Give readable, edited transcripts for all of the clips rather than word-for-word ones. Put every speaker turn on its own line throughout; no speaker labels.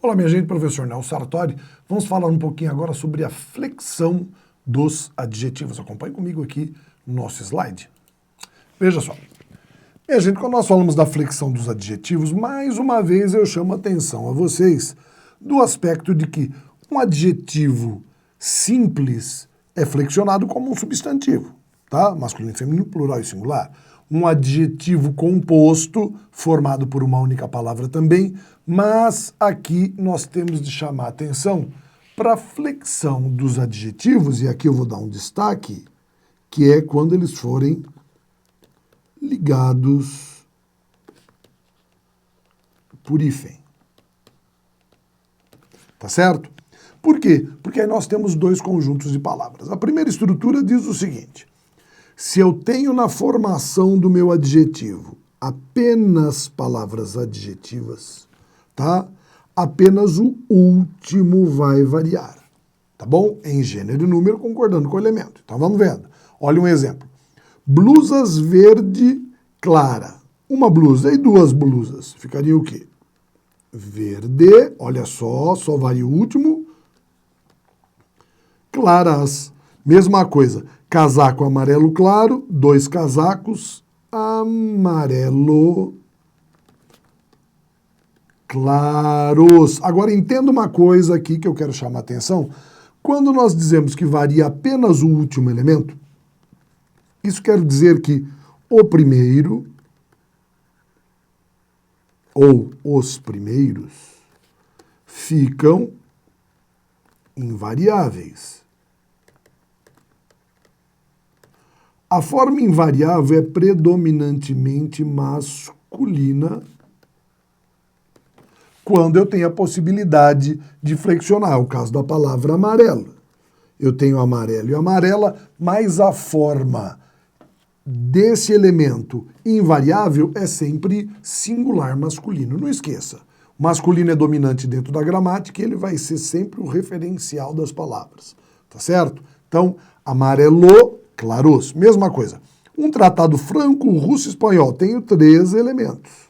Olá, minha gente, professor Nelson Sartori. Vamos falar um pouquinho agora sobre a flexão dos adjetivos. Acompanhe comigo aqui no nosso slide. Veja só. Minha gente, quando nós falamos da flexão dos adjetivos, mais uma vez eu chamo a atenção a vocês do aspecto de que um adjetivo simples é flexionado como um substantivo, tá? Masculino, feminino, plural e singular. Um adjetivo composto, formado por uma única palavra também, mas aqui nós temos de chamar a atenção para a flexão dos adjetivos, e aqui eu vou dar um destaque, que é quando eles forem ligados por hífen. Tá certo? Por quê? Porque aí nós temos dois conjuntos de palavras. A primeira estrutura diz o seguinte: se eu tenho na formação do meu adjetivo apenas palavras adjetivas, tá? Apenas o último vai variar, tá bom? Em gênero e número, concordando com o elemento. Então vamos vendo. Olha um exemplo. Blusas verde clara. Uma blusa e duas blusas. Ficaria o quê? Verde, olha só varia o último. Claras. Mesma coisa. Casaco amarelo claro, dois casacos amarelo claros. Agora entenda uma coisa aqui que eu quero chamar a atenção. Quando nós dizemos que varia apenas o último elemento, isso quer dizer que o primeiro ou os primeiros ficam invariáveis. A forma invariável é predominantemente masculina quando eu tenho a possibilidade de flexionar. É o caso da palavra amarelo. Eu tenho amarelo e amarela, mas a forma desse elemento invariável é sempre singular masculino. Não esqueça, o masculino é dominante dentro da gramática e ele vai ser sempre o referencial das palavras. Tá certo? Então, amarelo, claros. Mesma coisa. Um tratado franco-russo-espanhol. Tenho 3 elementos.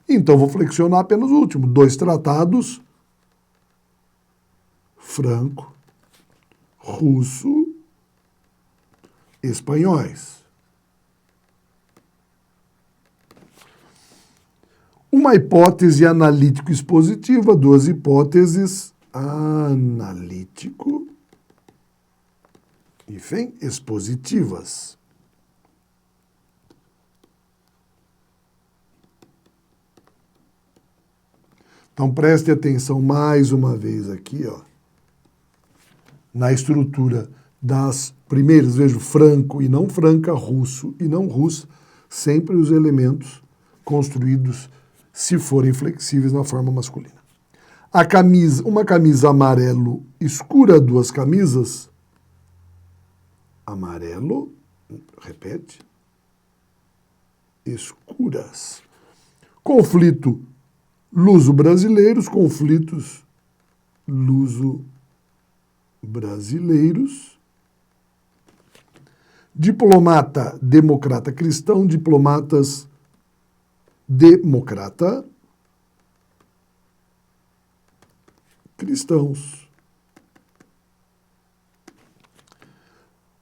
Então, vou flexionar apenas o último. 2 tratados franco-russo-espanhóis. Uma hipótese analítico-expositiva, 2 hipóteses analítico expositivas. Então preste atenção mais uma vez aqui, ó, na estrutura das primeiras, vejo franco e não franca, russo e não russa, sempre os elementos construídos se forem flexíveis na forma masculina. A camisa, uma camisa amarelo escura, 2 camisas amarelo, repete, escuras. Conflito luso-brasileiros, conflitos luso-brasileiros. Diplomata, democrata cristão, diplomatas democrata cristãos.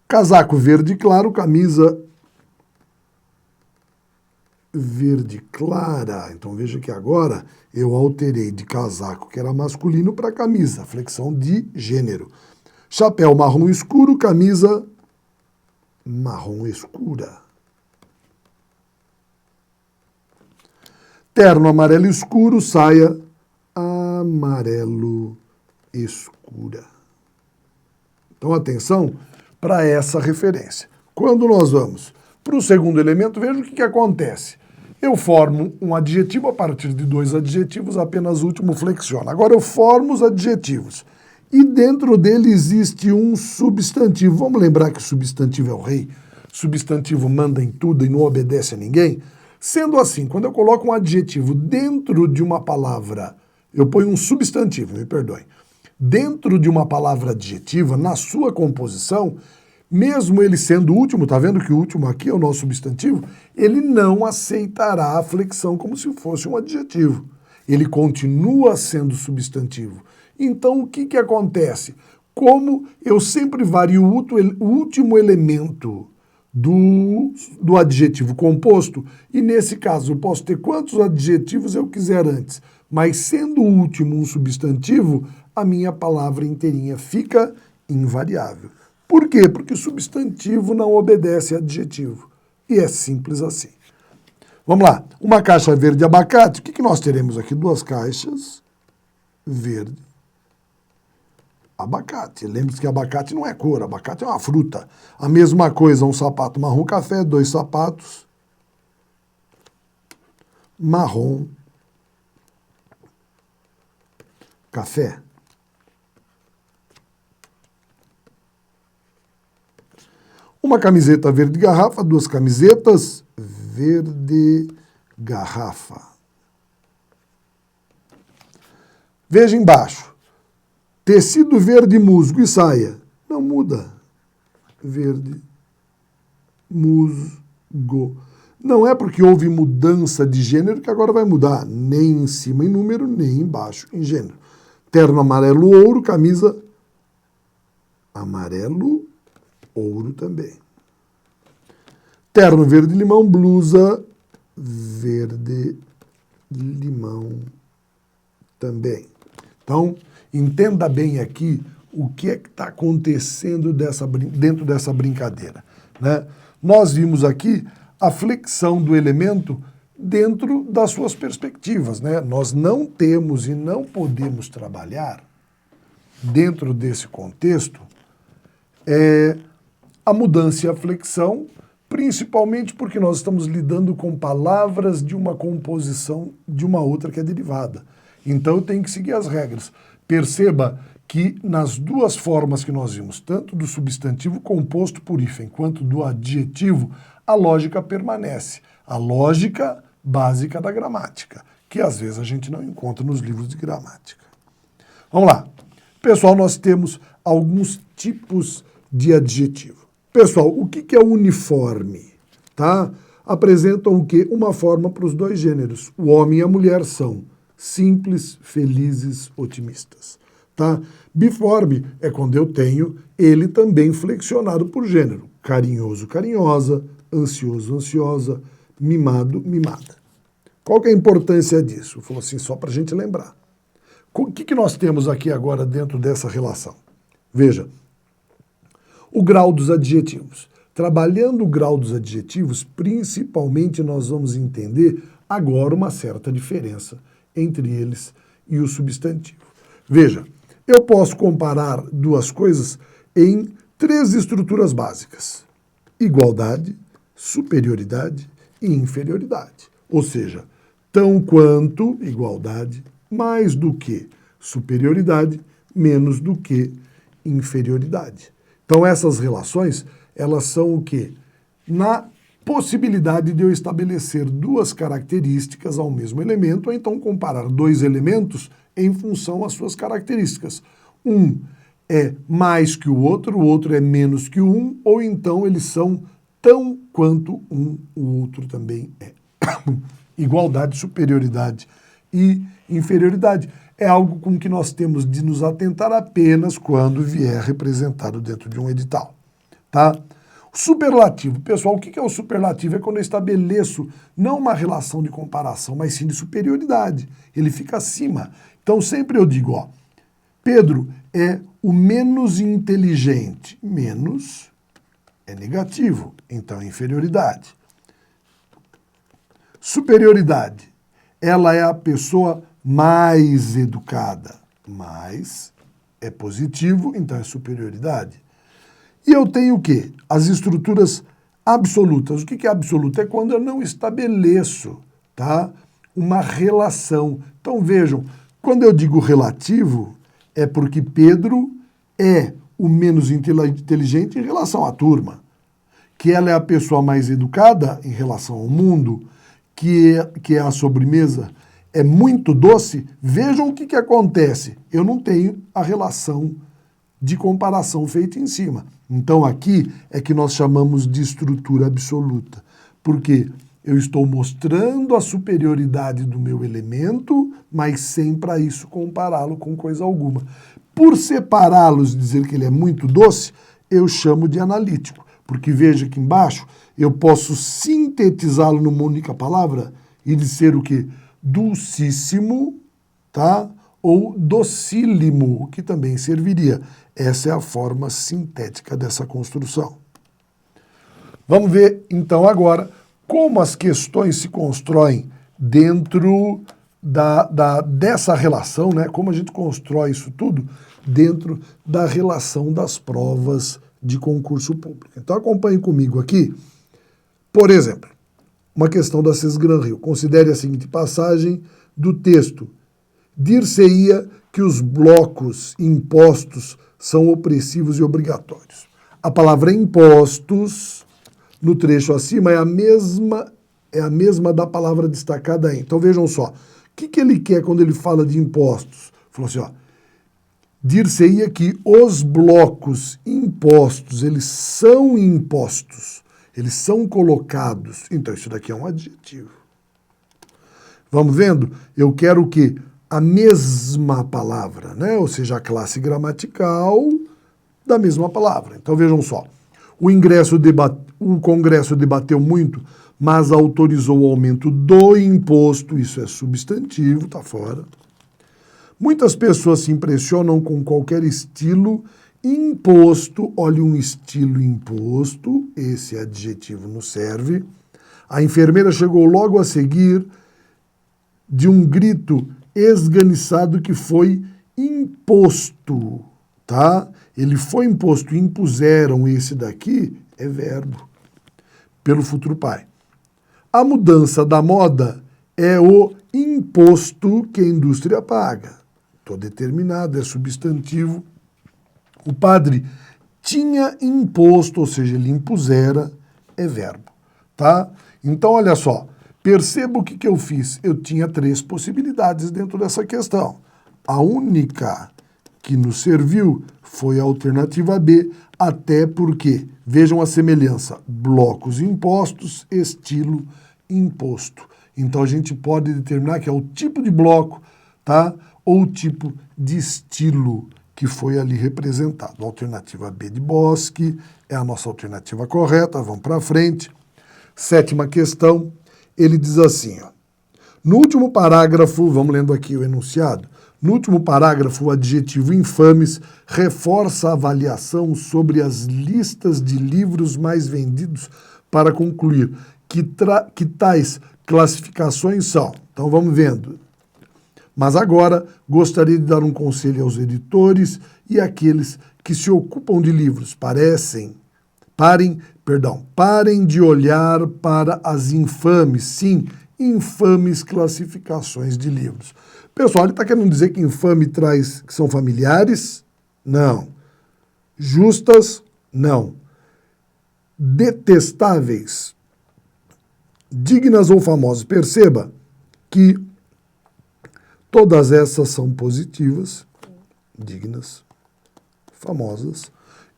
Casaco verde claro, camisa verde clara. Então veja que agora eu alterei de casaco, que era masculino, para camisa, flexão de gênero. Chapéu marrom escuro, camisa marrom escura. Terno amarelo escuro, saia amarelo escura. Então atenção para essa referência. Quando nós vamos para o segundo elemento, veja o que acontece. Eu formo um adjetivo a partir de 2 adjetivos, apenas o último flexiona. Agora eu formo os adjetivos e dentro dele existe um substantivo. Vamos lembrar que o substantivo é o rei, substantivo manda em tudo e não obedece a ninguém? Sendo assim, quando eu coloco um adjetivo dentro de uma palavra, eu ponho um substantivo, me perdoem, dentro de uma palavra adjetiva, na sua composição, mesmo ele sendo o último, tá vendo que o último aqui é o nosso substantivo, ele não aceitará a flexão como se fosse um adjetivo. ele continua sendo substantivo. Então, o que acontece? Como eu sempre vario o último elemento do adjetivo composto, e nesse caso eu posso ter quantos adjetivos eu quiser antes, mas sendo o último um substantivo, a minha palavra inteirinha fica invariável. Por quê? Porque o substantivo não obedece a adjetivo. E é simples assim. Vamos lá. Uma caixa verde abacate. O que nós teremos aqui? Duas caixas verde abacate. Lembre-se que abacate não é cor, abacate é uma fruta. A mesma coisa, um sapato marrom café, dois sapatos marrom café. Uma camiseta verde garrafa, duas camisetas verde garrafa. Veja embaixo. Tecido verde musgo e saia. Não muda. Verde musgo. Não é porque houve mudança de gênero que agora vai mudar. Nem em cima em número, nem embaixo em gênero. Terno amarelo ouro, camisa amarelo ouro também. Terno verde limão, blusa verde limão também. Então, entenda bem aqui o que é que está acontecendo dentro dessa brincadeira, né? Nós vimos aqui a flexão do elemento dentro das suas perspectivas, né? Nós não temos e não podemos trabalhar dentro desse contexto a mudança e a flexão, principalmente porque nós estamos lidando com palavras de uma composição de uma outra que é derivada. Então eu tenho que seguir as regras. Perceba que nas duas formas que nós vimos, tanto do substantivo composto por hífen quanto do adjetivo, a lógica permanece. A lógica básica da gramática, que às vezes a gente não encontra nos livros de gramática. Vamos lá. Pessoal, nós temos alguns tipos de adjetivo. Pessoal, o que é uniforme? Tá? Apresentam o quê? Uma forma para os dois gêneros. O homem e a mulher são simples, felizes, otimistas. Tá? Biforme é quando eu tenho ele também flexionado por gênero. Carinhoso, carinhosa, ansioso, ansiosa, mimado, mimada. Qual que é a importância disso? Falou assim, só para a gente lembrar. O que nós temos aqui agora dentro dessa relação? Veja, o grau dos adjetivos. Trabalhando o grau dos adjetivos, principalmente nós vamos entender agora uma certa diferença entre eles e o substantivo. Veja, eu posso comparar duas coisas em três estruturas básicas. Igualdade, superioridade e inferioridade. Ou seja, tão quanto igualdade, mais do que superioridade, menos do que inferioridade. Então essas relações, elas são o quê? Na possibilidade de eu estabelecer duas características ao mesmo elemento, ou então comparar dois elementos em função às suas características. Um é mais que o outro é menos que um, ou então eles são tão quanto um, o outro também é. Igualdade, superioridade e inferioridade. É algo com que nós temos de nos atentar apenas quando vier representado dentro de um edital. Tá? O superlativo. Pessoal, o que é o superlativo? É quando eu estabeleço não uma relação de comparação, mas sim de superioridade. Ele fica acima. Então sempre eu digo, ó, Pedro é o menos inteligente. Menos é negativo, então é inferioridade. Superioridade. Ela é a pessoa mais educada. Mais é positivo, então é superioridade. E eu tenho o quê? As estruturas absolutas. O que é absoluto? É quando eu não estabeleço, tá, uma relação. Então vejam, quando eu digo relativo, é porque Pedro é o menos inteligente em relação à turma, que ela é a pessoa mais educada em relação ao mundo, que é a sobremesa é muito doce. Vejam o que acontece. Eu não tenho a relação de comparação feita em cima. Então aqui é que nós chamamos de estrutura absoluta, porque eu estou mostrando a superioridade do meu elemento mas sem para isso compará-lo com coisa alguma. Por separá-los e dizer que ele é muito doce, eu chamo de analítico, porque veja aqui embaixo, eu posso sintetizá-lo numa única palavra e dizer o quê? Dulcíssimo, tá? Ou docílimo, que também serviria. Essa é a forma sintética dessa construção. Vamos ver, então, agora, como as questões se constroem dentro dessa relação, né? Como a gente constrói isso tudo dentro da relação das provas de concurso público. Então, acompanhe comigo aqui. Por exemplo, uma questão da Cesgran-Rio. Considere a seguinte passagem do texto. Dir-se-ia que os blocos impostos são opressivos e obrigatórios. A palavra impostos, no trecho acima, é a mesma da palavra destacada aí. Então vejam só, o que ele quer quando ele fala de impostos? Falou assim, ó, dir-se-ia que os blocos impostos, eles são impostos, eles são colocados. Então isso daqui é um adjetivo. Vamos vendo? Eu quero o quê? A mesma palavra, né? Ou seja, a classe gramatical da mesma palavra. Então vejam só, o Congresso debateu muito, mas autorizou o aumento do imposto, isso é substantivo, tá fora. Muitas pessoas se impressionam com qualquer estilo imposto, olha um estilo imposto, esse adjetivo nos serve. A enfermeira chegou logo a seguir de um grito esganiçado que foi imposto, tá? Ele foi imposto, impuseram, esse daqui é verbo, pelo futuro pai. A mudança da moda é o imposto que a indústria paga. Estou determinado, é substantivo. O padre tinha imposto, ou seja, ele impusera, é verbo, tá? Então, olha só, perceba o que eu fiz. Eu tinha 3 possibilidades dentro dessa questão. A única que nos serviu foi a alternativa B, até porque, vejam a semelhança, blocos impostos, estilo imposto. Então a gente pode determinar que é o tipo de bloco, tá? Ou o tipo de estilo que foi ali representado. A alternativa B de Bosque é a nossa alternativa correta, vamos para frente. 7ª questão, ele diz assim, ó, no último parágrafo, vamos lendo aqui o enunciado, no último parágrafo, o adjetivo infames reforça a avaliação sobre as listas de livros mais vendidos para concluir que tais classificações são. Então vamos vendo. Mas agora gostaria de dar um conselho aos editores e àqueles que se ocupam de livros. Parem de olhar para as infames, sim, infames classificações de livros. Pessoal, ele está querendo dizer que infame traz que são familiares? Não. Justas? Não. Detestáveis? Dignas ou famosas? Perceba que todas essas são positivas, dignas, famosas,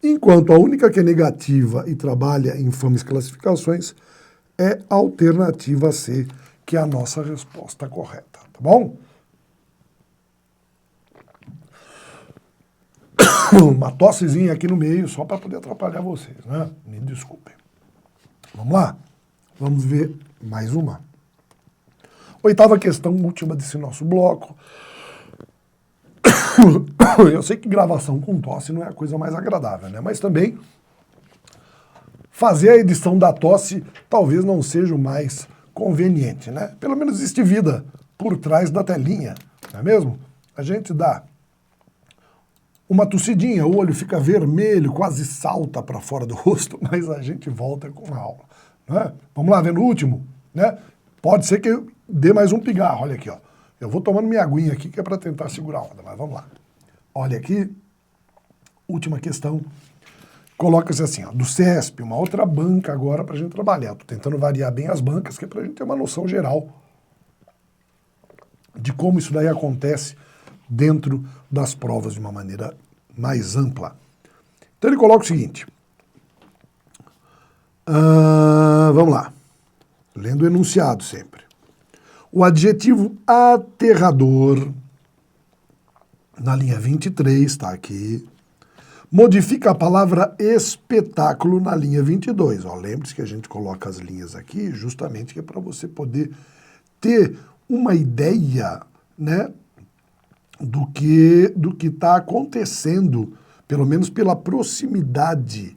enquanto a única que é negativa e trabalha em infames classificações é a alternativa C, que é a nossa resposta correta, tá bom? Uma tossezinha aqui no meio, só para poder atrapalhar vocês, né? Me desculpem. Vamos lá? Vamos ver mais uma. 8ª questão, última desse nosso bloco. Eu sei que gravação com tosse não é a coisa mais agradável, né? Mas também fazer a edição da tosse talvez não seja o mais conveniente, né? Pelo menos existe vida por trás da telinha, não é mesmo? A gente dá uma tossidinha, o olho fica vermelho, quase salta para fora do rosto, mas a gente volta com a aula, né? Vamos lá, vendo o último, né? Pode ser que eu dê mais um pigarro, olha aqui, ó. Eu vou tomando minha aguinha aqui, que é para tentar segurar a onda, mas vamos lá. Olha aqui, última questão. Coloca-se assim, ó, do CESP, uma outra banca agora para a gente trabalhar. Estou tentando variar bem as bancas, que é para a gente ter uma noção geral de como isso daí acontece dentro das provas de uma maneira mais ampla. Então ele coloca o seguinte. Vamos lá. Lendo o enunciado sempre. O adjetivo aterrador, na linha 23, está aqui, modifica a palavra espetáculo na linha 22. Lembre-se que a gente coloca as linhas aqui justamente que é para você poder ter uma ideia, né, do que está acontecendo, pelo menos pela proximidade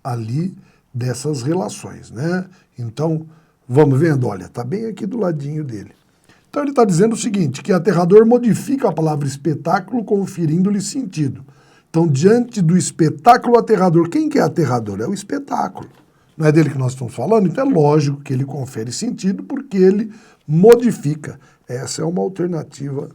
ali dessas relações, né? Então, vamos vendo, olha, tá bem aqui do ladinho dele. Então ele está dizendo o seguinte, que aterrador modifica a palavra espetáculo conferindo-lhe sentido. Então, diante do espetáculo aterrador, quem que é aterrador? É o espetáculo. Não é dele que nós estamos falando? Então é lógico que ele confere sentido porque ele modifica. Essa é uma alternativa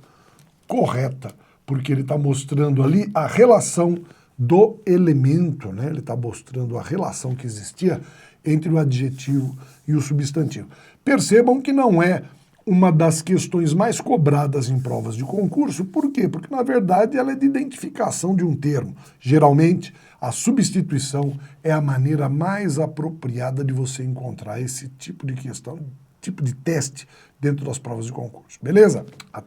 correta, porque ele está mostrando ali a relação do elemento, né? Ele está mostrando a relação que existia entre o adjetivo e o substantivo. Percebam que não é uma das questões mais cobradas em provas de concurso. Por quê? Porque, na verdade, ela é de identificação de um termo. Geralmente, a substituição é a maneira mais apropriada de você encontrar esse tipo de questão, tipo de teste dentro das provas de concurso. Beleza? Até